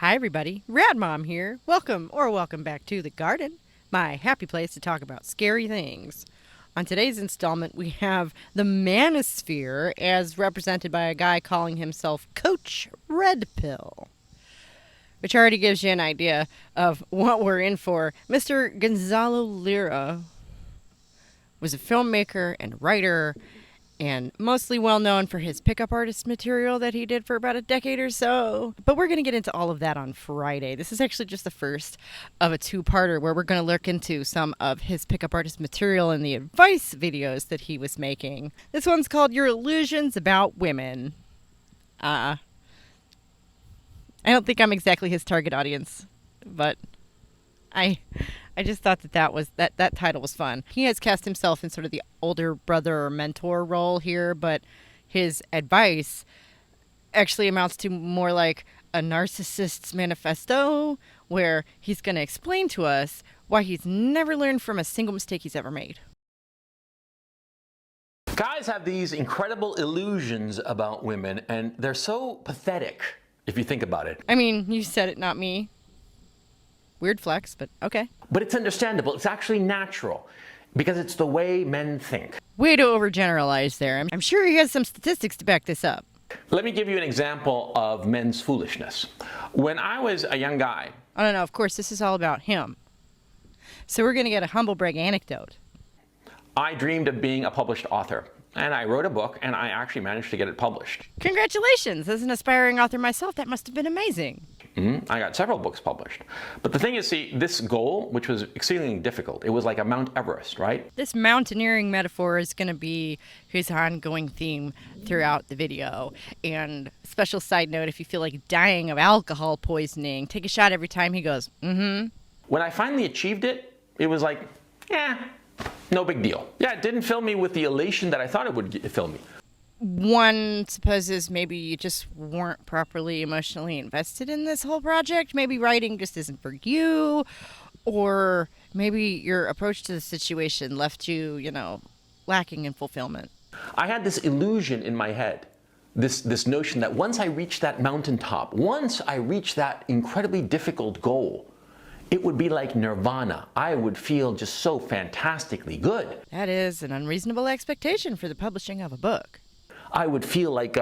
Hi everybody, Rad Mom here. Welcome back to the garden, my happy place to talk about scary things. On today's installment, we have the manosphere as represented by a guy calling himself Coach Red Pill, which already gives you an idea of what we're in for. Mr. Gonzalo Lira was a filmmaker and writer and mostly well known for his pickup artist material that he did for about a decade or so. But we're going to get into all of that on Friday. This is actually just the first of a two-parter where we're going to look into some of his pickup artist material and the advice videos that he was making. This one's called Your Illusions About Women. I don't think I'm exactly his target audience, but I just thought that title was fun. He has cast himself in sort of the older brother or mentor role here, but his advice actually amounts to more like a narcissist's manifesto, where he's going to explain to us why he's never learned from a single mistake he's ever made. Guys have these incredible illusions about women, and they're so pathetic if you think about it. I mean, you said it, not me. Weird flex, but okay. But it's understandable. It's actually natural because it's the way men think. Way to overgeneralize there. I'm sure he has some statistics to back this up. Let me give you an example of men's foolishness. When I was a young guy... Oh, no, of course, this is all about him. So we're going to get a humble brag anecdote. I dreamed of being a published author. And I wrote a book, and I actually managed to get it published. Congratulations! As an aspiring author myself, that must have been amazing. I got several books published. But the thing is, see, this goal, which was exceedingly difficult, it was like a Mount Everest, right? This mountaineering metaphor is going to be his ongoing theme throughout the video. And special side note, if you feel like dying of alcohol poisoning, take a shot every time he goes, mm-hmm. When I finally achieved it, it was like, no big deal. Yeah, it didn't fill me with the elation that I thought it would fill me. One supposes maybe you just weren't properly emotionally invested in this whole project. Maybe writing just isn't for you. Or maybe your approach to the situation left you, lacking in fulfillment. I had this illusion in my head, this notion that once I reached that mountaintop, once I reached that incredibly difficult goal, it would be like nirvana. I would feel just so fantastically good. That is an unreasonable expectation for the publishing of a book. I would feel like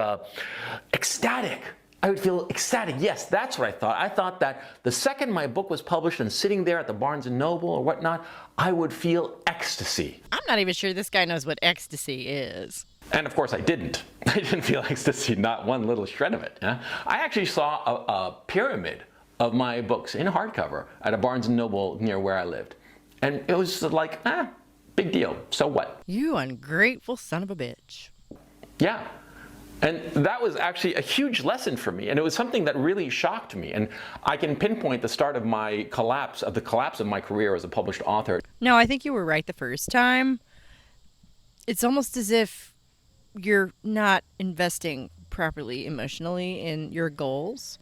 ecstatic. I would feel ecstatic. Yes, that's what I thought. I thought that the second my book was published and sitting there at the Barnes & Noble or whatnot, I would feel ecstasy. I'm not even sure this guy knows what ecstasy is. And of course I didn't. I didn't feel ecstasy, not one little shred of it. I actually saw a pyramid of my books in hardcover at a Barnes & Noble near where I lived. And it was like, big deal. So what? You ungrateful son of a bitch. Yeah. And that was actually a huge lesson for me. And it was something that really shocked me. And I can pinpoint the start of the collapse of my career as a published author. No, I think you were right the first time. It's almost as if you're not investing properly emotionally in your goals.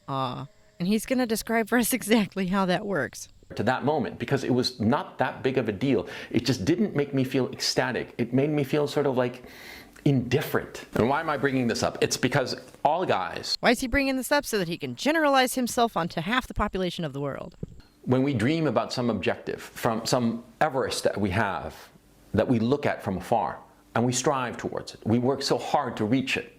And he's going to describe for us exactly how that works. To that moment, because it was not that big of a deal. It just didn't make me feel ecstatic. It made me feel sort of like indifferent. And why am I bringing this up? It's because all guys... Why is he bringing this up? So that he can generalize himself onto half the population of the world. When we dream about some objective, from some Everest that we have, that we look at from afar, and we strive towards it, we work so hard to reach it.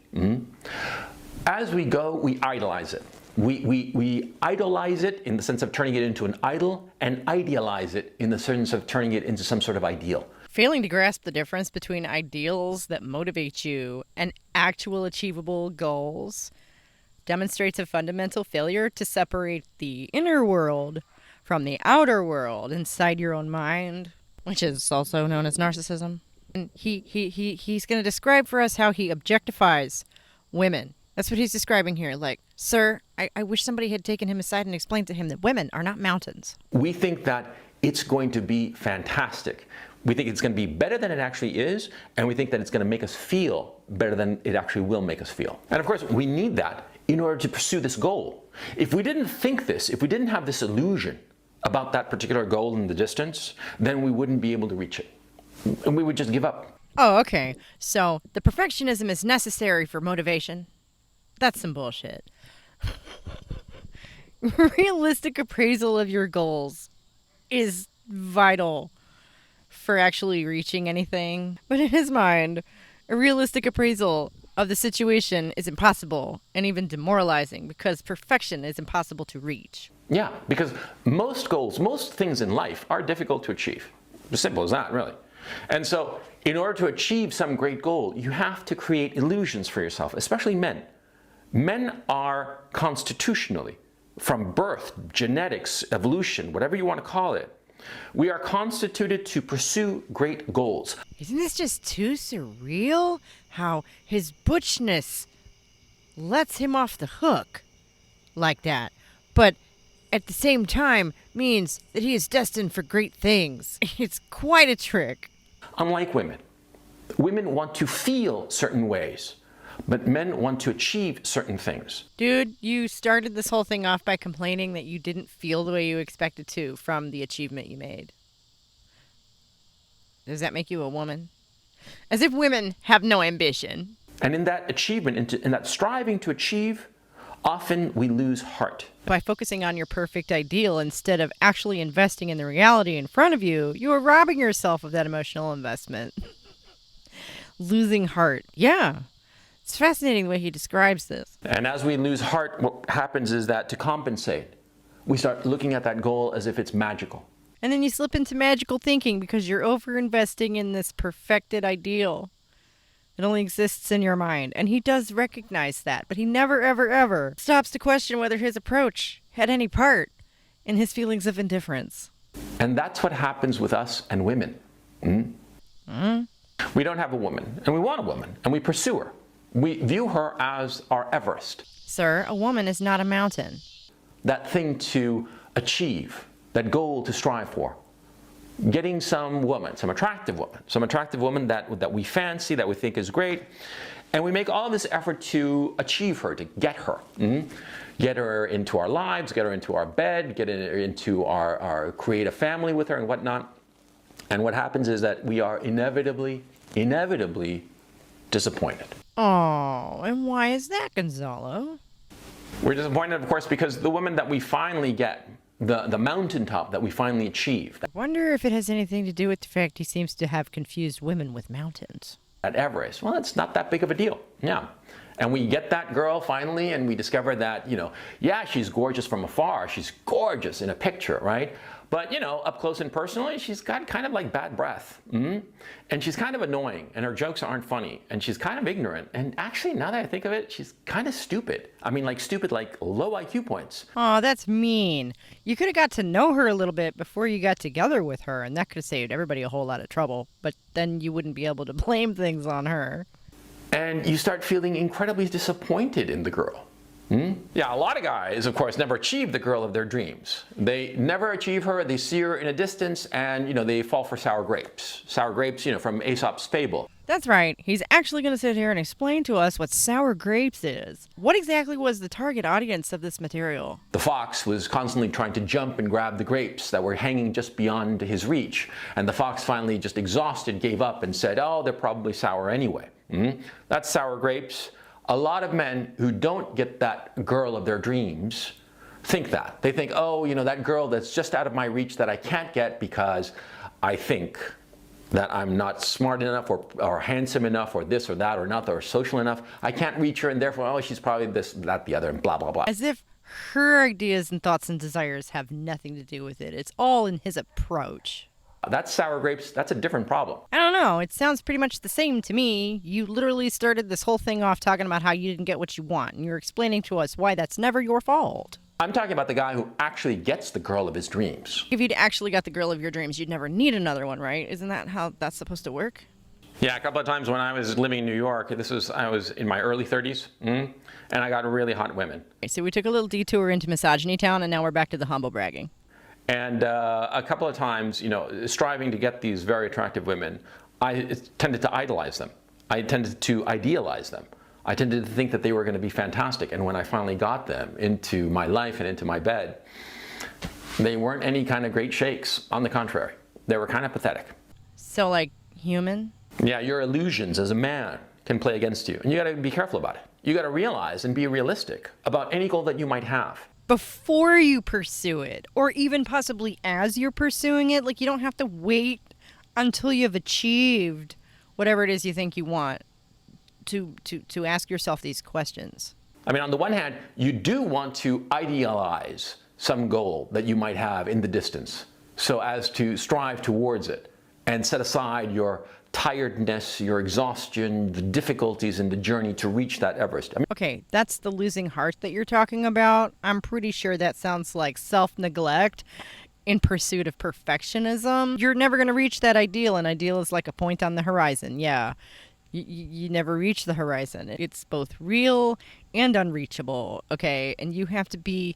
As we go, we idolize it. We idolize it in the sense of turning it into an idol, and idealize it in the sense of turning it into some sort of ideal. Failing to grasp the difference between ideals that motivate you and actual achievable goals demonstrates a fundamental failure to separate the inner world from the outer world inside your own mind, which is also known as narcissism. And he's going to describe for us how he objectifies women. That's what he's describing here. Like, sir, I wish somebody had taken him aside and explained to him that women are not mountains. We think that it's going to be fantastic. We think it's going to be better than it actually is, and we think that it's going to make us feel better than it actually will make us feel. And of course, we need that in order to pursue this goal. If we didn't think this, if we didn't have this illusion about that particular goal in the distance, then we wouldn't be able to reach it. And we would just give up. Oh, okay. So the perfectionism is necessary for motivation. That's some bullshit. Realistic appraisal of your goals is vital for actually reaching anything. But in his mind, a realistic appraisal of the situation is impossible and even demoralizing because perfection is impossible to reach. Yeah, because most goals, most things in life are difficult to achieve. As simple as that, really. And so, in order to achieve some great goal, you have to create illusions for yourself, especially men. Men are constitutionally, from birth, genetics, evolution, whatever you want to call it, we are constituted to pursue great goals. Isn't this just too surreal? How his butchness lets him off the hook like that, but at the same time means that he is destined for great things. It's quite a trick. Unlike women, women want to feel certain ways, but men want to achieve certain things. Dude, you started this whole thing off by complaining that you didn't feel the way you expected to from the achievement you made. Does that make you a woman? As if women have no ambition. And in that achievement, in that striving to achieve, often we lose heart. By focusing on your perfect ideal instead of actually investing in the reality in front of you, you are robbing yourself of that emotional investment. Losing heart. Yeah. It's fascinating the way he describes this. And as we lose heart, what happens is that to compensate, we start looking at that goal as if it's magical. And then you slip into magical thinking because you're over-investing in this perfected ideal. It only exists in your mind. And he does recognize that, but he never, ever, ever stops to question whether his approach had any part in his feelings of indifference. And that's what happens with us and women. We don't have a woman, and we want a woman, and we pursue her. We view her as our Everest. Sir, a woman is not a mountain. That thing to achieve, that goal to strive for. Getting some woman, some attractive woman that we fancy, that we think is great, and we make all this effort to achieve her, to get her. Get her into our lives, get her into our bed, get her into our create a family with her and whatnot. And what happens is that we are inevitably disappointed. Oh, and why is that, Gonzalo? We're disappointed, of course, because the woman that we finally get, the mountaintop that we finally achieve. I wonder if it has anything to do with the fact he seems to have confused women with mountains. At Everest, well, it's not that big of a deal. Yeah. And we get that girl finally, and we discover that, yeah, she's gorgeous from afar. She's gorgeous in a picture, right? But, up close and personally, she's got kind of like bad breath. And she's kind of annoying, and her jokes aren't funny, and she's kind of ignorant. And actually, now that I think of it, she's kind of stupid. I mean, like stupid, like low IQ points. Oh, that's mean. You could have got to know her a little bit before you got together with her, and that could have saved everybody a whole lot of trouble. But then you wouldn't be able to blame things on her. And you start feeling incredibly disappointed in the girl. Yeah, a lot of guys, of course, never achieve the girl of their dreams. They never achieve her, they see her in a distance, and, they fall for sour grapes. Sour grapes, from Aesop's fable. That's right. He's actually going to sit here and explain to us what sour grapes is. What exactly was the target audience of this material? The fox was constantly trying to jump and grab the grapes that were hanging just beyond his reach. And the fox finally, just exhausted, gave up and said, oh, they're probably sour anyway. That's sour grapes. A lot of men who don't get that girl of their dreams think that. They think, oh, that girl that's just out of my reach that I can't get because I think that I'm not smart enough or handsome enough or this or that or not or social enough. I can't reach her, and therefore, oh, she's probably this, that, the other, and blah, blah, blah. As if her ideas and thoughts and desires have nothing to do with it. It's all in his approach. That's sour grapes. That's a different problem. I don't know. It sounds pretty much the same to me. You literally started this whole thing off talking about how you didn't get what you want, and you're explaining to us why that's never your fault. I'm talking about the guy who actually gets the girl of his dreams. If you'd actually got the girl of your dreams, you'd never need another one, right? Isn't that how that's supposed to work? Yeah, a couple of times when I was living in New York, I was in my early 30s, and I got really hot women. So we took a little detour into misogyny town, and now we're back to the humble bragging. And a couple of times, striving to get these very attractive women, I tended to idolize them. I tended to idealize them. I tended to think that they were going to be fantastic. And when I finally got them into my life and into my bed, they weren't any kind of great shakes. On the contrary, they were kind of pathetic. So, like, human? Yeah, your illusions as a man can play against you. And you got to be careful about it. You got to realize and be realistic about any goal that you might have. before you pursue it, or even possibly as you're pursuing it. Like, you don't have to wait until you've achieved whatever it is you think you want to ask yourself these questions. I mean, on the one hand, you do want to idealize some goal that you might have in the distance so as to strive towards it and set aside your tiredness, your exhaustion, the difficulties in the journey to reach that Everest. I mean, Okay, that's the losing heart that you're talking about. I'm pretty sure that sounds like self-neglect in pursuit of perfectionism. You're never going to reach that ideal. An ideal is like a point on the horizon. Yeah. You never reach the horizon. It's both real and unreachable. Okay. And you have to be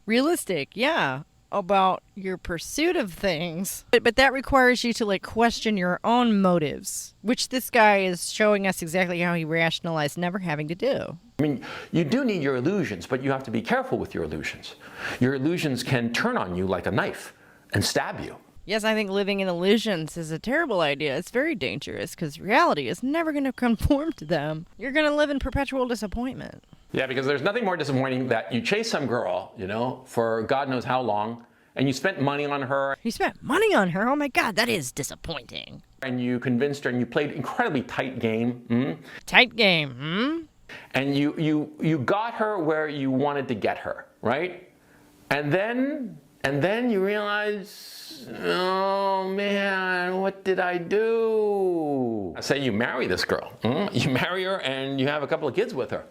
realistic. Yeah. About your pursuit of things. But that requires you to like question your own motives, which this guy is showing us exactly how he rationalized never having to do. I mean, you do need your illusions, but you have to be careful with your illusions. Your illusions can turn on you like a knife and stab you. Yes, I think living in illusions is a terrible idea. It's very dangerous because reality is never going to conform to them. You're going to live in perpetual disappointment. Yeah, because there's nothing more disappointing that you chase some girl, for God knows how long, and you spent money on her. You spent money on her? Oh my God, that is disappointing. And you convinced her and you played incredibly tight game. Tight game, And you got her where you wanted to get her, right? And then you realize, oh man, what did I do? Say you marry this girl. You marry her and you have a couple of kids with her.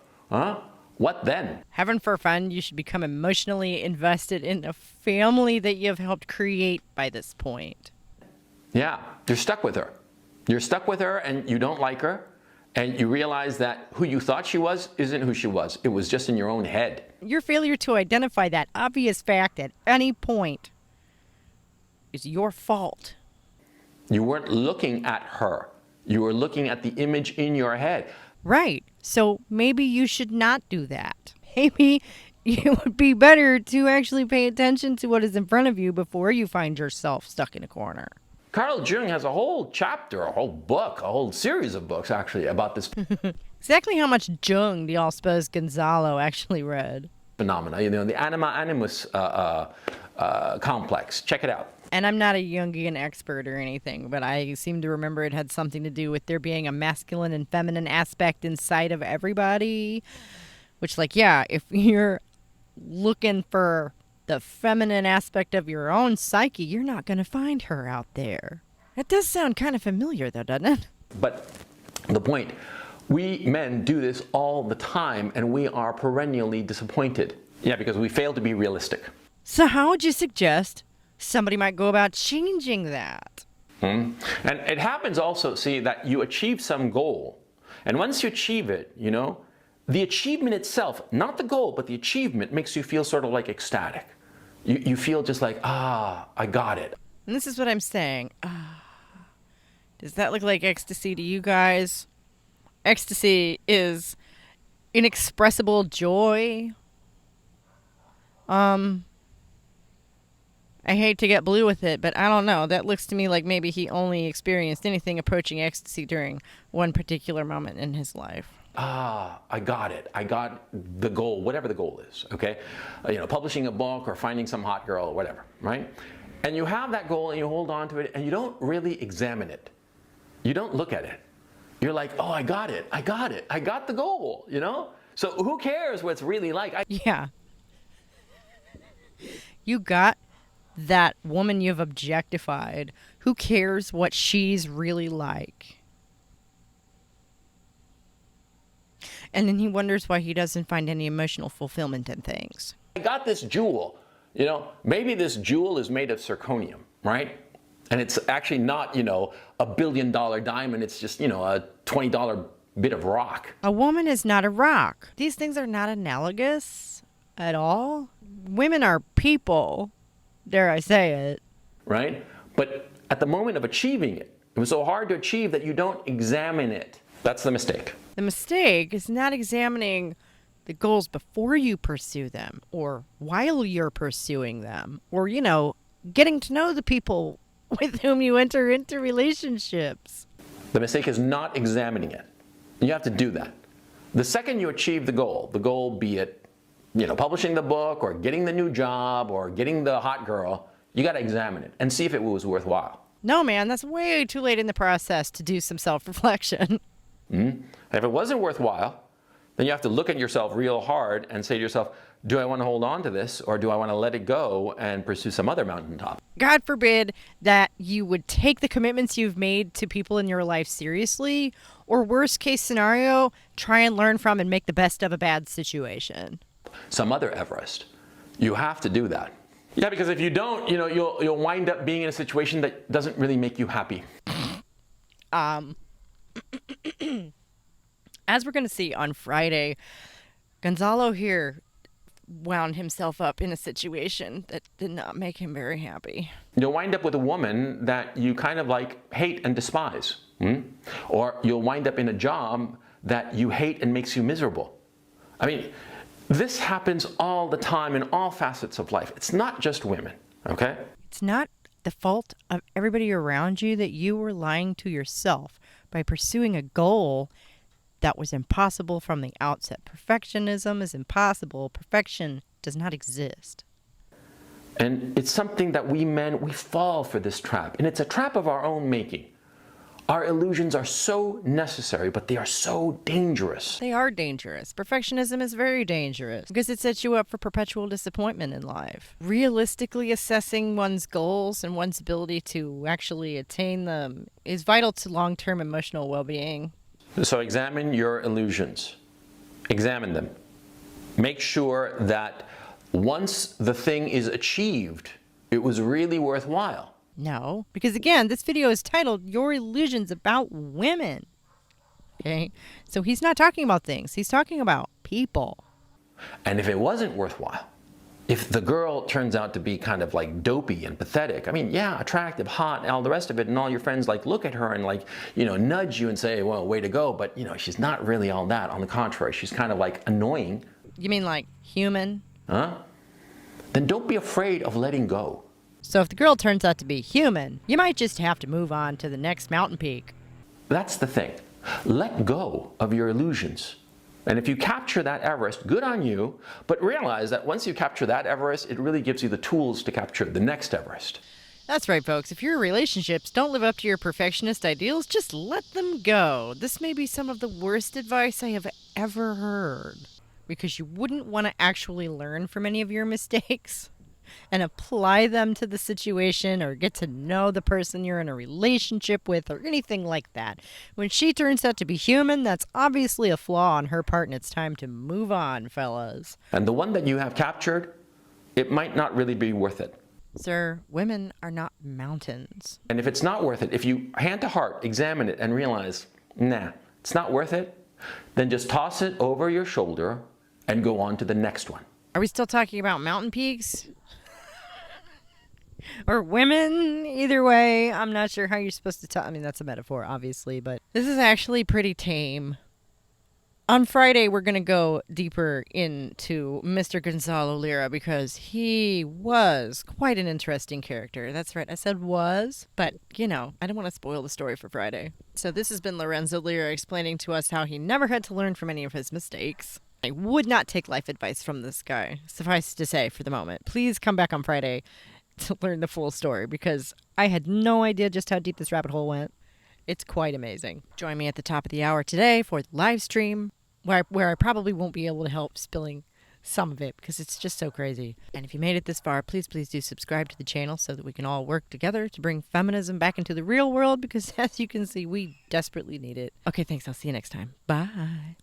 What then? Heaven forfend, you should become emotionally invested in a family that you have helped create by this point. Yeah, you're stuck with her. You're stuck with her and you don't like her. And you realize that who you thought she was isn't who she was. It was just in your own head. Your failure to identify that obvious fact at any point is your fault. You weren't looking at her. You were looking at the image in your head. Right. So maybe you should not do that. Maybe it would be better to actually pay attention to what is in front of you before you find yourself stuck in a corner. Carl Jung has a whole chapter, a whole book, a whole series of books actually about this Exactly how much Jung do y'all suppose Gonzalo actually read? phenomena, the anima animus complex. Check it out. And I'm not a Jungian expert or anything, but I seem to remember it had something to do with there being a masculine and feminine aspect inside of everybody. Which, if you're looking for the feminine aspect of your own psyche, you're not going to find her out there. It does sound kind of familiar, though, doesn't it? But the point, we men do this all the time, and we are perennially disappointed. Yeah, because we fail to be realistic. So how would you suggest somebody might go about changing that? And it happens also, see, that you achieve some goal. And once you achieve it, the achievement itself, not the goal, but the achievement makes you feel sort of like ecstatic. You feel just like, I got it. And this is what I'm saying. Does that look like ecstasy to you guys? Ecstasy is inexpressible joy. I hate to get blue with it, but I don't know. That looks to me like maybe he only experienced anything approaching ecstasy during one particular moment in his life. I got it. I got the goal, whatever the goal is, okay? Publishing a book or finding some hot girl or whatever, right? And you have that goal and you hold on to it and you don't really examine it. You don't look at it. You're like, oh, I got it. I got it. I got the goal, So who cares what it's really like? Yeah. You got that woman you've objectified. Who cares what she's really like? And then he wonders why he doesn't find any emotional fulfillment in things. I got this jewel. Maybe this jewel is made of zirconium, right? And it's actually not, $1 billion diamond. It's just, a $20 bit of rock. A woman is not a rock. These things are not analogous at all. Women are people, dare I say it. Right? But at the moment of achieving it, it was so hard to achieve that you don't examine it. That's the mistake. The mistake is not examining the goals before you pursue them or while you're pursuing them or, getting to know the people with whom you enter into relationships. The mistake is not examining it. You have to do that. The second you achieve the goal be it publishing the book or getting the new job or getting the hot girl, you got to examine it and see if it was worthwhile. No, man, that's way too late in the process to do some self-reflection. If it wasn't worthwhile, then you have to look at yourself real hard and say to yourself, do I want to hold on to this, or do I want to let it go and pursue some other mountaintop? God forbid that you would take the commitments you've made to people in your life seriously, or worst case scenario, try and learn from and make the best of a bad situation. Some other Everest. You have to do that. Yeah, because if you don't, you'll wind up being in a situation that doesn't really make you happy. As we're going to see on Friday, Gonzalo here wound himself up in a situation that did not make him very happy. You'll wind up with a woman that you kind of hate and despise. Or you'll wind up in a job that you hate and makes you miserable. I mean, this happens all the time in all facets of life. It's not just women, okay? It's not the fault of everybody around you that you were lying to yourself by pursuing a goal that was impossible from the outset. Perfectionism is impossible. Perfection does not exist. And it's something that we men, we fall for this trap. And it's a trap of our own making. Our illusions are so necessary, but they are so dangerous. They are dangerous. Perfectionism is very dangerous because it sets you up for perpetual disappointment in life. Realistically assessing one's goals and one's ability to actually attain them is vital to long-term emotional well-being. So examine your illusions. Examine them. Make sure that once the thing is achieved, it was really worthwhile. No, because again, this video is titled Your Illusions About Women. Okay, so he's not talking about things. He's talking about people. And if it wasn't worthwhile, if the girl turns out to be kind of dopey and pathetic, I mean, yeah, attractive, hot, and all the rest of it, and all your friends look at her and nudge you and say, well, way to go, but she's not really all that. On the contrary, she's kind of annoying. You mean human? Huh? Then don't be afraid of letting go. So if the girl turns out to be human, you might just have to move on to the next mountain peak. That's the thing. Let go of your illusions. And if you capture that Everest, good on you, but realize that once you capture that Everest, it really gives you the tools to capture the next Everest. That's right, folks. If your relationships don't live up to your perfectionist ideals, just let them go. This may be some of the worst advice I have ever heard, because you wouldn't want to actually learn from any of your mistakes and apply them to the situation or get to know the person you're in a relationship with or anything like that. When she turns out to be human, that's obviously a flaw on her part, and it's time to move on, fellas. And the one that you have captured, it might not really be worth it. Sir, women are not mountains. And if it's not worth it, if you hand to heart, examine it and realize, nah, it's not worth it, then just toss it over your shoulder and go on to the next one. Are we still talking about mountain peaks? Or women? Either way, I'm not sure how you're supposed to talk. I mean, that's a metaphor, obviously, but this is actually pretty tame. On Friday, we're going to go deeper into Mr. Gonzalo Lira because he was quite an interesting character. That's right, I said was, but, I don't want to spoil the story for Friday. So this has been Lorenzo Lira explaining to us how he never had to learn from any of his mistakes. I would not take life advice from this guy, suffice to say for the moment. Please come back on Friday to learn the full story because I had no idea just how deep this rabbit hole went. It's quite amazing. Join me at the top of the hour today for the live stream where I probably won't be able to help spilling some of it because it's just so crazy. And if you made it this far, please do subscribe to the channel so that we can all work together to bring feminism back into the real world because as you can see, we desperately need it. Okay, thanks. I'll see you next time. Bye.